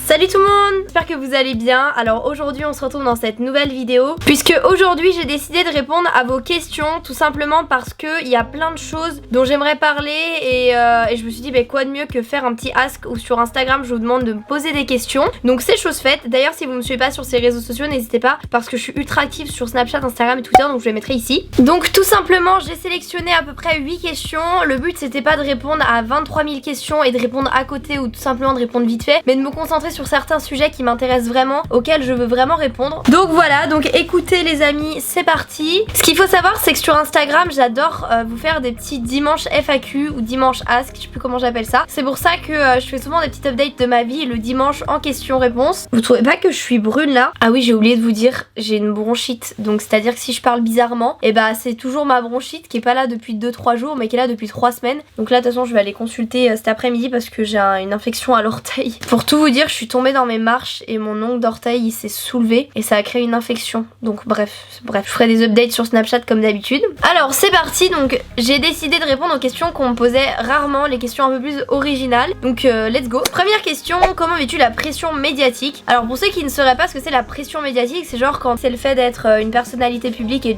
Salut tout le monde, j'espère que vous allez bien. Alors aujourd'hui on se retrouve dans cette nouvelle vidéo puisque aujourd'hui j'ai décidé de répondre à vos questions, tout simplement parce que il y a plein de choses dont j'aimerais parler et je me suis dit quoi de mieux que faire un petit ask ou sur Instagram je vous demande de me poser des questions. Donc c'est chose faite. D'ailleurs si vous me suivez pas sur ces réseaux sociaux n'hésitez pas parce que je suis ultra active sur Snapchat, Instagram et Twitter, donc je les mettrai ici. Donc tout simplement j'ai sélectionné à peu près 8 questions. Le but c'était pas de répondre à 23 000 questions et de répondre à côté ou tout simplement de répondre vite fait, mais de me concentrer sur certains sujets qui m'intéressent vraiment, auxquels je veux vraiment répondre. Donc voilà, donc écoutez les amis, c'est parti. Ce qu'il faut savoir c'est que sur Instagram j'adore vous faire des petits dimanches FAQ ou dimanche ask, je sais plus comment j'appelle ça. C'est pour ça que je fais souvent des petites updates de ma vie le dimanche en question-réponse. Vous trouvez pas que je suis brune là? Ah oui, j'ai oublié de vous dire, j'ai une bronchite, donc c'est à dire que si je parle bizarrement, et c'est toujours ma bronchite qui est pas là depuis 2-3 jours mais qui est là depuis 3 semaines. Donc là de toute façon je vais aller consulter cet après-midi parce que j'ai une infection à l'orteil. Pour tout vous dire, je suis tombée dans mes marches et mon ongle d'orteil il s'est soulevé et ça a créé une infection. Donc bref, je ferai des updates sur Snapchat comme d'habitude. Alors c'est parti, donc j'ai décidé de répondre aux questions qu'on me posait rarement, les questions un peu plus originales. Donc let's go. Première question, comment vis-tu la pression médiatique? Alors pour ceux qui ne sauraient pas ce que c'est la pression médiatique, c'est genre quand c'est le fait d'être une personnalité publique et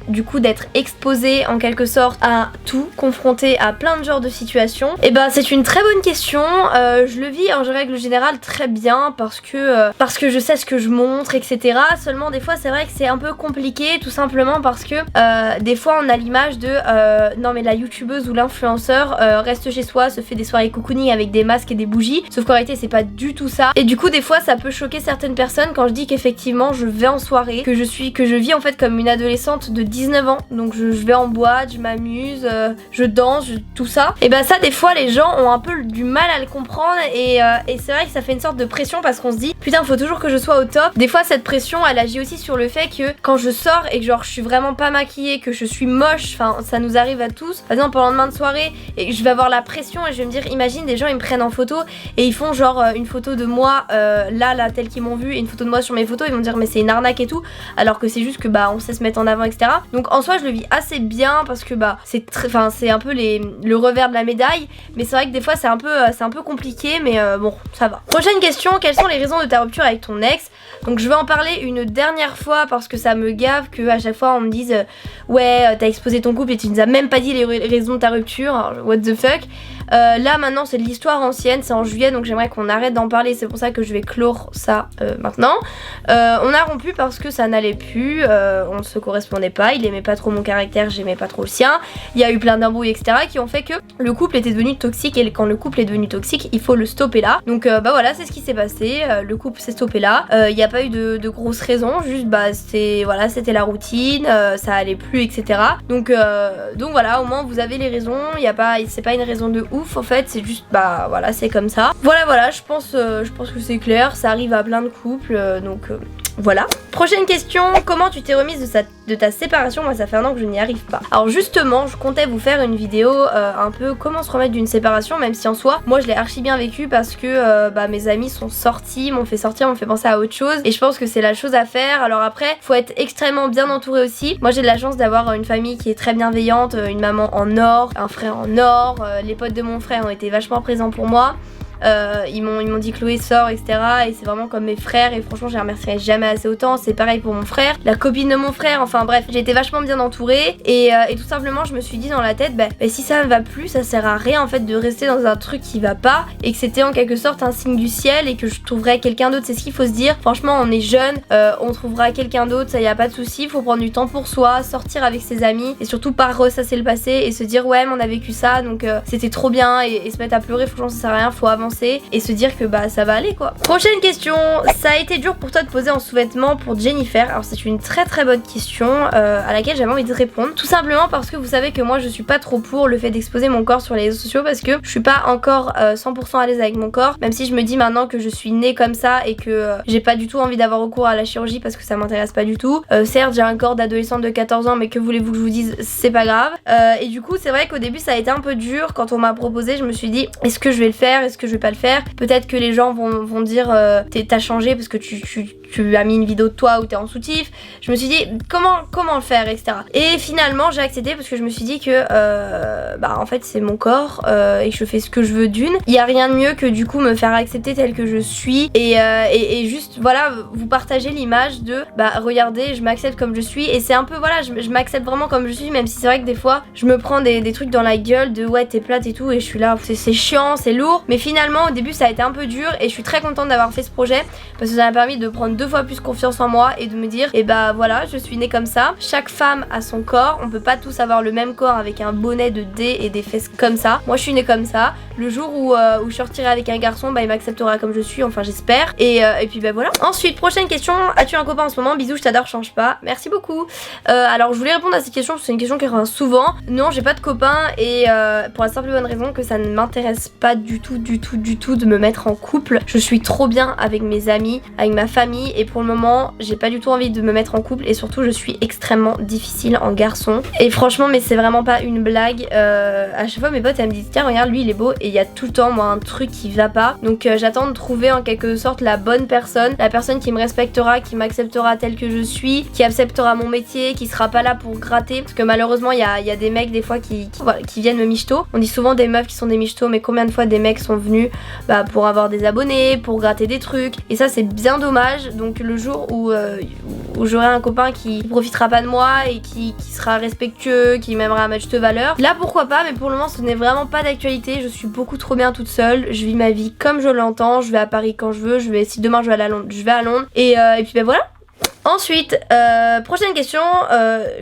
du coup d'être exposé en quelque sorte à tout, confronté à plein de genres de situations. Et c'est une très bonne question. Je le vis en règle générale très bien parce que je sais ce que je montre, etc. Seulement des fois c'est vrai que c'est un peu compliqué, tout simplement parce que des fois on a l'image de non mais la youtubeuse ou l'influenceur reste chez soi, se fait des soirées cocooning avec des masques et des bougies, sauf qu'en réalité c'est pas du tout ça. Et du coup des fois ça peut choquer certaines personnes quand je dis qu'effectivement je vais en soirée, que je vis en fait comme une adolescente de 19 ans. Donc je vais en boîte, je m'amuse, je danse, tout ça. Et ça des fois les gens ont un peu du mal à le comprendre et c'est vrai que ça fait une sorte de pression parce qu'on se dit putain faut toujours que je sois au top. Des fois cette pression elle agit aussi sur le fait que quand je sors et que genre je suis vraiment pas maquillée, que je suis moche, enfin ça nous arrive à tous, par exemple pendant le lendemain de soirée et je vais avoir la pression et je vais me dire imagine des gens ils me prennent en photo et ils font genre une photo de moi là telle qu'ils m'ont vu et une photo de moi sur mes photos, ils vont me dire mais c'est une arnaque et tout, alors que c'est juste que on sait se mettre en avant, etc. Donc en soi je le vis assez bien parce que c'est un peu le revers de la médaille, mais c'est vrai que des fois c'est un peu compliqué, mais bon ça va. Prochaine question, quelles sont les raisons de ta rupture avec ton ex? Donc je vais en parler une dernière fois parce que ça me gave que à chaque fois on me dise ouais t'as exposé ton couple et tu nous as même pas dit les raisons de ta rupture. Alors, what the fuck. Là maintenant c'est de l'histoire ancienne, c'est en juillet donc j'aimerais qu'on arrête d'en parler, c'est pour ça que je vais clore ça maintenant. On a rompu parce que ça n'allait plus, on ne se correspondait pas, il aimait pas trop mon caractère, j'aimais pas trop le sien, il y a eu plein d'embrouilles etc qui ont fait que le couple était devenu toxique et quand le couple est devenu toxique il faut le stopper là. Donc voilà c'est ce qui s'est passé, le couple s'est stoppé là, il n'y a pas eu de grosses raisons, juste c'était la routine, ça allait plus etc. Donc voilà, au moins vous avez les raisons, c'est pas une raison de ouf en fait, c'est juste voilà c'est comme ça. Voilà je pense que c'est clair, ça arrive à plein de couples donc voilà. Prochaine question, comment tu t'es remise de ta séparation? Moi ça fait 1 an que je n'y arrive pas. Alors justement je comptais vous faire une vidéo un peu comment se remettre d'une séparation, même si en soi moi je l'ai archi bien vécu parce que mes amis sont sortis, m'ont fait sortir, m'ont fait penser à autre chose et je pense que c'est la chose à faire. Alors après faut être extrêmement bien entouré aussi. Moi j'ai de la chance d'avoir une famille qui est très bienveillante, une maman en or, un frère en or, les potes de mon frère ont été vachement présents pour moi. Ils m'ont dit Chloé sort etc et c'est vraiment comme mes frères et franchement je les remercierai jamais assez autant. C'est pareil pour mon frère, la copine de mon frère, enfin bref j'ai été vachement bien entourée et tout simplement je me suis dit dans la tête si ça ne va plus ça sert à rien en fait de rester dans un truc qui va pas et que c'était en quelque sorte un signe du ciel et que je trouverais quelqu'un d'autre. C'est ce qu'il faut se dire, franchement on est jeune, on trouvera quelqu'un d'autre, ça y a pas de souci, faut prendre du temps pour soi, sortir avec ses amis et surtout pas ressasser le passé et se dire ouais mais on a vécu ça donc c'était trop bien et se mettre à pleurer, franchement ça sert à rien, faut avancer et se dire que ça va aller quoi. Prochaine question, ça a été dur pour toi de poser en sous-vêtements pour Jennifer? Alors c'est une très très bonne question à laquelle j'avais envie de répondre, tout simplement parce que vous savez que moi je suis pas trop pour le fait d'exposer mon corps sur les réseaux sociaux parce que je suis pas encore 100% à l'aise avec mon corps, même si je me dis maintenant que je suis née comme ça et que j'ai pas du tout envie d'avoir recours à la chirurgie parce que ça m'intéresse pas du tout. Certes j'ai un corps d'adolescente de 14 ans mais que voulez-vous que je vous dise, c'est pas grave. Et du coup c'est vrai qu'au début ça a été un peu dur quand on m'a proposé, je me suis dit est-ce que je vais le faire, est-ce que je vais pas le faire. Peut-être que les gens vont dire t'as changé parce que tu as mis une vidéo de toi où t'es en soutif. Je me suis dit comment le faire, etc. Et finalement j'ai accepté parce que je me suis dit que en fait c'est mon corps et je fais ce que je veux d'une. Il y a rien de mieux que du coup me faire accepter tel que je suis et juste voilà vous partager l'image de regardez je m'accepte comme je suis et c'est un peu voilà je m'accepte vraiment comme je suis, même si c'est vrai que des fois je me prends des trucs dans la gueule de ouais t'es plate et tout et je suis là c'est chiant, c'est lourd, mais finalement au début ça a été un peu dur et je suis très contente d'avoir fait ce projet parce que ça m'a permis de prendre 2 fois plus confiance en moi et de me dire voilà je suis née comme ça, chaque femme a son corps, on peut pas tous avoir le même corps avec un bonnet de D et des fesses comme ça, moi je suis née comme ça, le jour où je sortirai avec un garçon il m'acceptera comme je suis, enfin j'espère et puis voilà. Ensuite prochaine question, as-tu un copain en ce moment? Bisous, je t'adore, change pas, merci beaucoup. Alors je voulais répondre à cette question parce que c'est une question qui revient souvent. Non j'ai pas de copain et pour la simple bonne raison que ça ne m'intéresse pas du tout de me mettre en couple. Je suis trop bien avec mes amis, avec ma famille et pour le moment j'ai pas du tout envie de me mettre en couple et surtout je suis extrêmement difficile en garçon et franchement mais c'est vraiment pas une blague. À chaque fois mes potes elles me disent tiens regarde lui il est beau et il y a tout le temps moi un truc qui va pas, donc j'attends de trouver en quelque sorte la bonne personne, la personne qui me respectera, qui m'acceptera telle que je suis, qui acceptera mon métier, qui sera pas là pour gratter parce que malheureusement il y a des mecs des fois qui viennent me michto. On dit souvent des meufs qui sont des michtos, mais combien de fois des mecs sont venus pour avoir des abonnés, pour gratter des trucs et ça c'est bien dommage. Donc le jour où j'aurai un copain qui profitera pas de moi et qui sera respectueux, qui m'aimera à ma juste valeur, là pourquoi pas, mais pour le moment ce n'est vraiment pas d'actualité. Je suis beaucoup trop bien toute seule, je vis ma vie comme je l'entends, je vais à Paris quand je veux, si demain je vais à Londres, je vais à Londres et puis voilà. Ensuite, prochaine question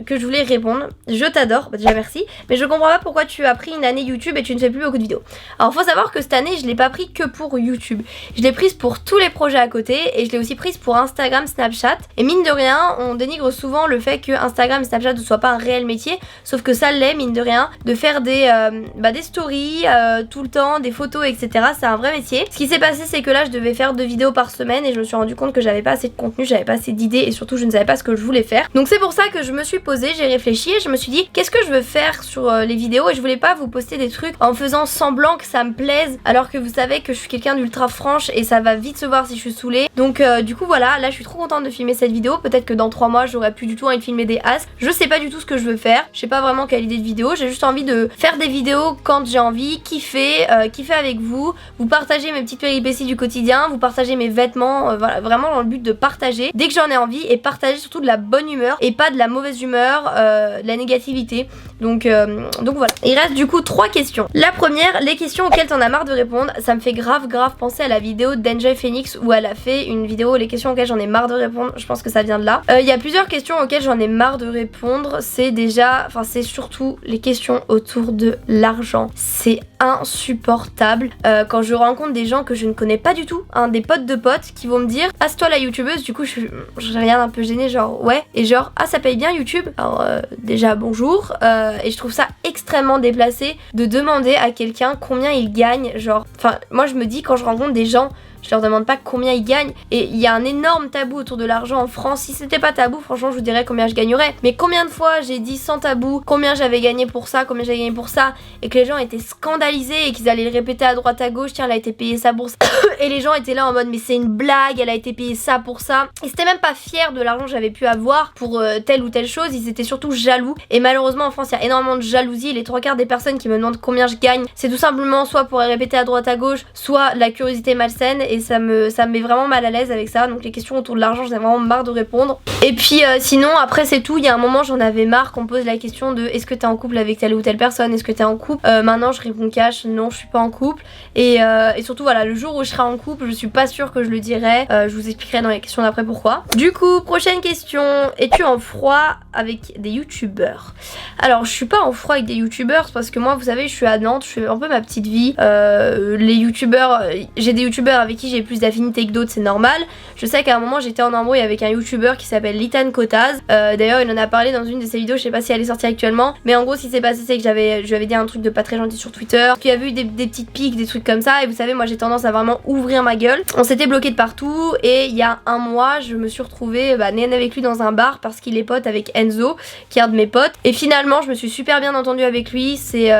que je voulais répondre. Je t'adore, déjà merci, mais je comprends pas pourquoi tu as pris une année YouTube et tu ne fais plus beaucoup de vidéos. Alors faut savoir que cette année je l'ai pas pris que pour YouTube. Je l'ai prise pour tous les projets à côté et je l'ai aussi prise pour Instagram, Snapchat. Et mine de rien, on dénigre souvent le fait que Instagram et Snapchat ne soient pas un réel métier, sauf que ça l'est mine de rien, de faire des stories tout le temps, des photos, etc. C'est un vrai métier. Ce qui s'est passé c'est que là je devais faire 2 vidéos par semaine et je me suis rendu compte que j'avais pas assez de contenu, j'avais pas assez d'idées et surtout je ne savais pas ce que je voulais faire. Donc c'est pour ça que je me suis posée, j'ai réfléchi et je me suis dit qu'est-ce que je veux faire sur les vidéos et je voulais pas vous poster des trucs en faisant semblant que ça me plaise alors que vous savez que je suis quelqu'un d'ultra franche et ça va vite se voir si je suis saoulée. Donc du coup voilà, là je suis trop contente de filmer cette vidéo. Peut-être que dans 3 mois j'aurais plus du tout envie de filmer des as. Je sais pas du tout ce que je veux faire, je sais pas vraiment quelle idée de vidéo, j'ai juste envie de faire des vidéos quand j'ai envie, kiffer avec vous partager mes petites péripéties du quotidien, vous partager mes vêtements, voilà, vraiment dans le but de partager dès que j'en ai envie et partager surtout de la bonne humeur et pas de la mauvaise humeur, de la négativité. Donc voilà. Il reste du coup 3 questions. La première, les questions auxquelles t'en as marre de répondre. Ça me fait grave penser à la vidéo d'Enjoy Phoenix où elle a fait une vidéo les questions auxquelles j'en ai marre de répondre. Je pense que ça vient de là. Il y a plusieurs questions auxquelles j'en ai marre de répondre. C'est surtout les questions autour de l'argent. C'est insupportable. Quand je rencontre des gens que je ne connais pas du tout, des potes de potes qui vont me dire ah c'est toi la youtubeuse, du coup je regarde un peu gênée genre ouais et genre ah ça paye bien YouTube. Alors déjà bonjour et je trouve ça extrêmement déplacé de demander à quelqu'un combien il gagne, genre enfin moi je me dis quand je rencontre des gens je leur demande pas combien ils gagnent et il y a un énorme tabou autour de l'argent en France. Si c'était pas tabou franchement je vous dirais combien je gagnerais, mais combien de fois j'ai dit sans tabou combien j'avais gagné pour ça, combien j'avais gagné pour ça et que les gens étaient scandalisés et qu'ils allaient le répéter à droite à gauche, tiens elle a été payée ça pour ça et les gens étaient là en mode mais c'est une blague, elle a été payée ça pour ça et c'était même pas fiers de l'argent que j'avais pu avoir pour telle ou telle chose, ils étaient surtout jaloux et malheureusement en France il y a énormément de jalousie. Les 3 quarts des personnes qui me demandent combien je gagne c'est tout simplement soit pour répéter à droite à gauche, soit la curiosité malsaine et ça me met vraiment mal à l'aise avec ça. Donc les questions autour de l'argent j'en ai vraiment marre de répondre. Et puis sinon après c'est tout, il y a un moment j'en avais marre qu'on me pose la question de est-ce que t'es en couple avec telle ou telle personne, est-ce que t'es en couple, maintenant je réponds cash non je suis pas en couple et surtout voilà le jour où je serai en couple je suis pas sûre que je le dirai, je vous expliquerai dans les questions d'après pourquoi. Du coup prochaine question, es-tu en froid avec des youtubeurs? Alors je suis pas en froid avec des youtubeurs parce que moi vous savez je suis à Nantes, je fais un peu ma petite vie, les youtubeurs, j'ai des youtubeurs avec avec qui j'ai plus d'affinité que d'autres, c'est normal. Je sais qu'à un moment j'étais en embrouille avec un youtubeur qui s'appelle Litan Kotaz. D'ailleurs il en a parlé dans une de ses vidéos, je sais pas si elle est sortie actuellement, mais en gros ce qui s'est passé c'est que je lui avais dit un truc de pas très gentil sur Twitter, puis il y a eu des petites piques, des trucs comme ça, et vous savez moi j'ai tendance à vraiment ouvrir ma gueule. On s'était bloqué de partout et il y a un mois je me suis retrouvée nez avec lui dans un bar parce qu'il est pote avec Enzo qui est un de mes potes, et finalement je me suis super bien entendue avec lui. C'est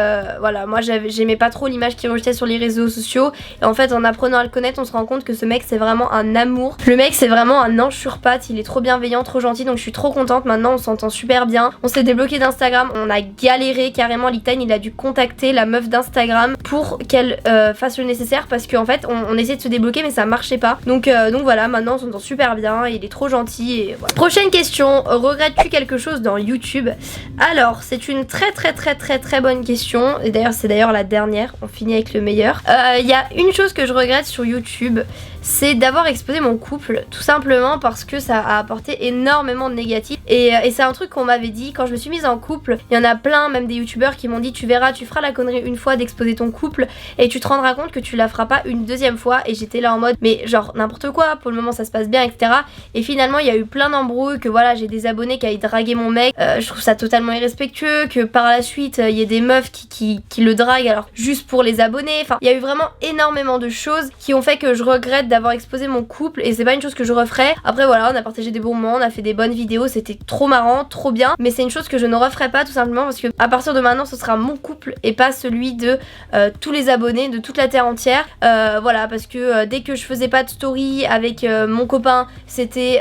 voilà, moi j'aimais pas trop l'image qu'il rejetait sur les réseaux sociaux, et en fait en apprenant à le connaître on se rend compte que ce mec c'est vraiment un amour. Le mec c'est vraiment un ange sur pattes, il est trop bienveillant, trop gentil, donc je suis trop contente. Maintenant on s'entend super bien, on s'est débloqué d'Instagram, on a galéré carrément. Litan il a dû contacter la meuf d'Instagram pour qu'elle fasse le nécessaire parce qu'en fait on essayait de se débloquer mais ça marchait pas, donc voilà, maintenant on s'entend super bien, il est trop gentil et voilà. Prochaine question, regrettes-tu quelque chose dans YouTube? Alors c'est une très bonne question, et d'ailleurs c'est la dernière, on finit avec le meilleur. Il y a une chose que je regrette sur YouTube, c'est d'avoir exposé mon couple, tout simplement parce que ça a apporté énormément de négatifs, et c'est un truc qu'on m'avait dit quand je me suis mise en couple. Il y en a plein, même des youtubeurs qui m'ont dit tu verras, tu feras la connerie une fois d'exposer ton couple et tu te rendras compte que tu la feras pas une deuxième fois, et j'étais là en mode mais genre n'importe quoi, pour le moment ça se passe bien, etc. Et finalement il y a eu plein d'embrouilles, que voilà j'ai des abonnés qui aillent draguer mon mec, je trouve ça totalement irrespectueux, que par la suite il y ait des meufs qui le draguent alors juste pour les abonnés, enfin il y a eu vraiment énormément de choses qui ont fait que je regrette d'avoir exposé mon couple, et c'est pas une chose que je referais. Après voilà, on a partagé des bons moments, on a fait des bonnes vidéos, c'était trop marrant, trop bien, mais c'est une chose que je ne referai pas, tout simplement parce que à partir de maintenant ce sera mon couple et pas celui de tous les abonnés de toute la terre entière. Voilà, parce que dès que je faisais pas de story avec mon copain, c'était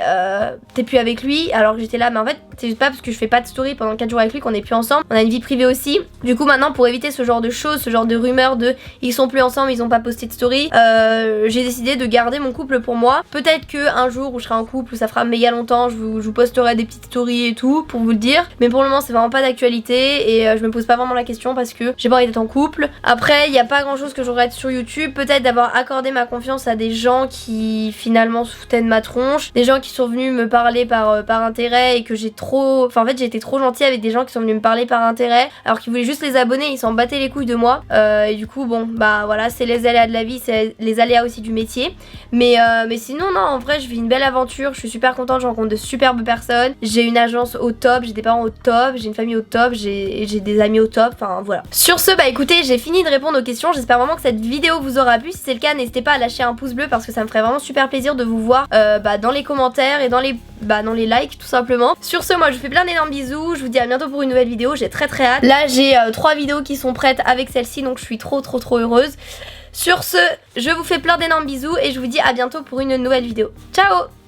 t'es plus avec lui, alors que j'étais là mais en fait c'est juste pas parce que je fais pas de story pendant 4 jours avec lui qu'on est plus ensemble, on a une vie privée aussi. Du coup maintenant pour éviter ce genre de choses, ce genre de rumeurs de ils sont plus ensemble, ils ont pas posté de story, j'ai décidé de garder mon couple pour moi. Peut-être que un jour où je serai en couple, où ça fera méga longtemps, je vous posterai des petites stories et tout pour vous le dire, mais pour le moment c'est vraiment pas d'actualité, et je me pose pas vraiment la question parce que j'ai pas envie d'être en couple. Après il y a pas grand chose que je regrette sur YouTube, peut-être d'avoir accordé ma confiance à des gens qui finalement se foutaient de ma tronche, des gens qui sont venus me parler par intérêt, et que j'ai trop, enfin en fait j'ai été trop gentille avec des gens qui sont venus me parler par intérêt alors qu'ils voulaient juste les abonner, ils s'en battaient les couilles de moi, et du coup bon bah voilà, c'est les aléas de la vie, c'est les aléas aussi du métier, mais sinon non, en vrai je vis une belle aventure, je suis super contente, je rencontre de superbes personnes, j'ai une agence au top, j'ai des parents au top, j'ai une famille au top, j'ai des amis au top, enfin voilà. Sur ce bah écoutez, j'ai fini de répondre aux questions, j'espère vraiment que cette vidéo vous aura plu. Si c'est le cas, n'hésitez pas à lâcher un pouce bleu parce que ça me ferait vraiment super plaisir de vous voir dans les commentaires et dans les likes tout simplement. Sur ce, moi je vous fais plein d'énormes bisous, je vous dis à bientôt pour une nouvelle vidéo, j'ai très hâte. Là j'ai 3 vidéos qui sont prêtes avec celle-ci, donc je suis trop heureuse. Sur ce, je vous fais plein d'énormes bisous et je vous dis à bientôt pour une nouvelle vidéo. Ciao!